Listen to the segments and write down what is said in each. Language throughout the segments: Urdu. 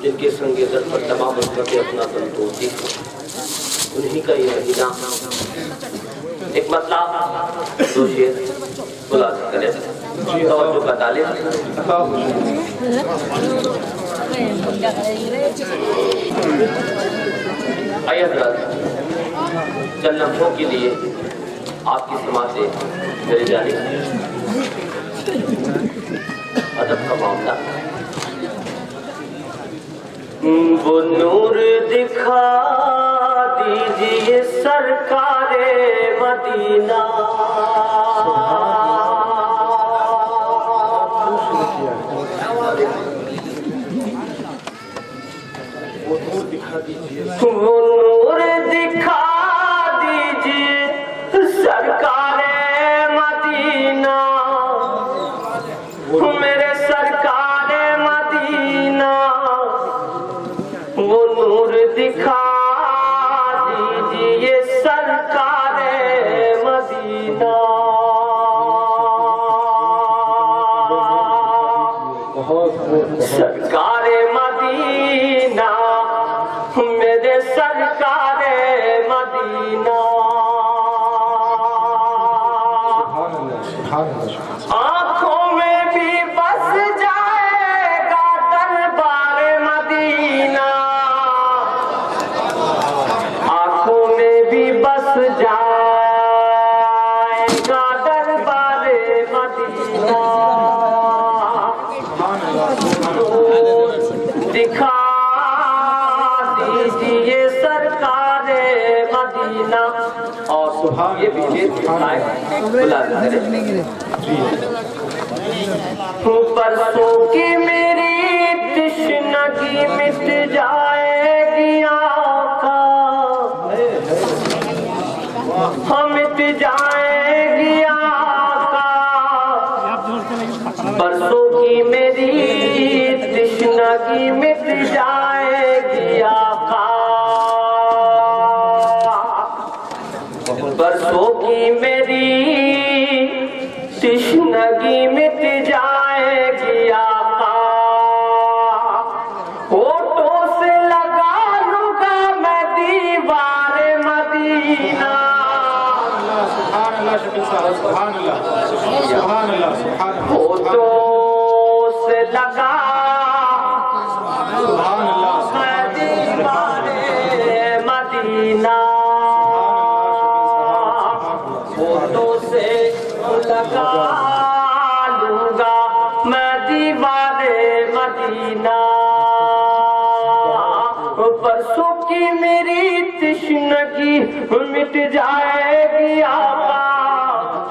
جن کے سنگ در پر تمام امت اپنا تن توتی انہی کا یہ مدینہ ایک مطلب دو شیر خلاصہ کرے توجہ کا طالب آئیے حضرات چند لمحوں کے لیے آپ کی سماعت سے میرے جانے ادب کا معاملہ وہ نور دکھا دیجئے سرکار مدینہ وہ نور دکھا دیجئے سرکار مدینہ میرے سرکار مدینہ وہ نور دکھا دیجئے سرکار مدینہ سرکار مدینہ میرے سرکار مدینہ آنکھوں میں بھی بس جائے گا دربار مدینہ آنکھوں میں بھی بس جائے گا دربار مدینہ دکھا دیجئے سرکار مدینہ اور یہ بھی پرسوں کی میری تشنگی مٹ جائے گی آقا مٹ جائے گی آقا پرسوں کی میری تشنگی مٹ جائے گی آقا برسوں کی میری تشنگی مٹ جائے گی آقا ہوٹوں سے لگا لوں گا میں دیوار مدینہ سبحان اللہ شکل صاحب سبحان اللہ سبحان اللہ سبحان اللہ ہوٹوں سے لگا سبحان اللہ میں دیوار مدینہ ہوٹوں سے لگا لوں گا میں دیوار مدینہ پرسوں کی میری تشنگی مٹ جائے گی آقا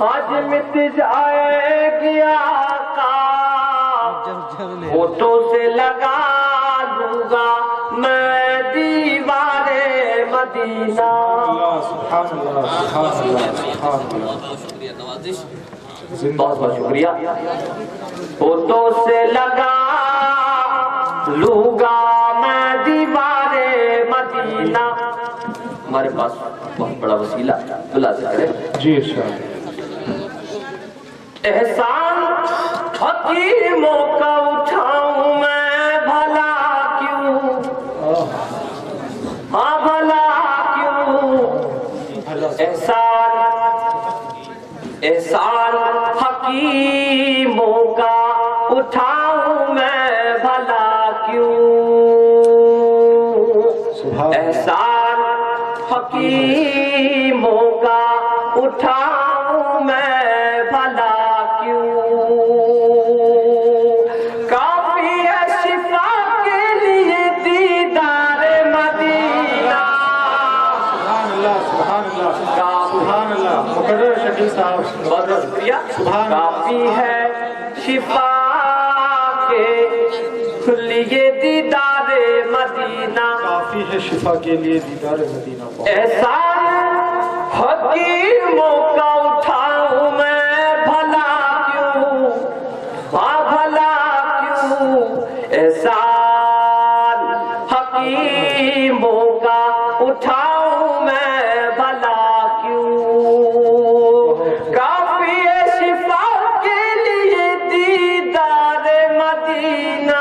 آج مٹ جائے گی آقا ہوٹوں سے لگا لوں گا میں دیوار مدینہ سبحان اللہ سبحان اللہ سبحان اللہ بہت بہت شکریہ ہوٹوں سے لگا لوں گا میں دیوار مدینہ ہمارے پاس بہت بڑا وسیلہ خلاصہ کرے جی ارشاد احسان حکیموں کا اٹھاؤں میں بھلا کیوں ہاں بھلا کیوں احسان حکیموں کا اٹھاؤں میں بھلا کیوں احسان حکیموں کا اٹھاؤں میں بھلا کیوں کافی ہے شفا کے لیے دیدار مدینہ سبحان اللہ سبحان اللہ مقرر شکل صاحب بہت بہت شکریہ کافی ہے شفا کے لیے دیدار مدینہ کافی ہے شفا کے لیے دیدار مدینہ احسان حکیموں کا اٹھاؤں میں بھلا کیوں ہاں بھلا کیوں احسان حکیموں کا اٹھاؤں میں بھلا کیوں کافی ہے شفا کے لیے دیدار مدینہ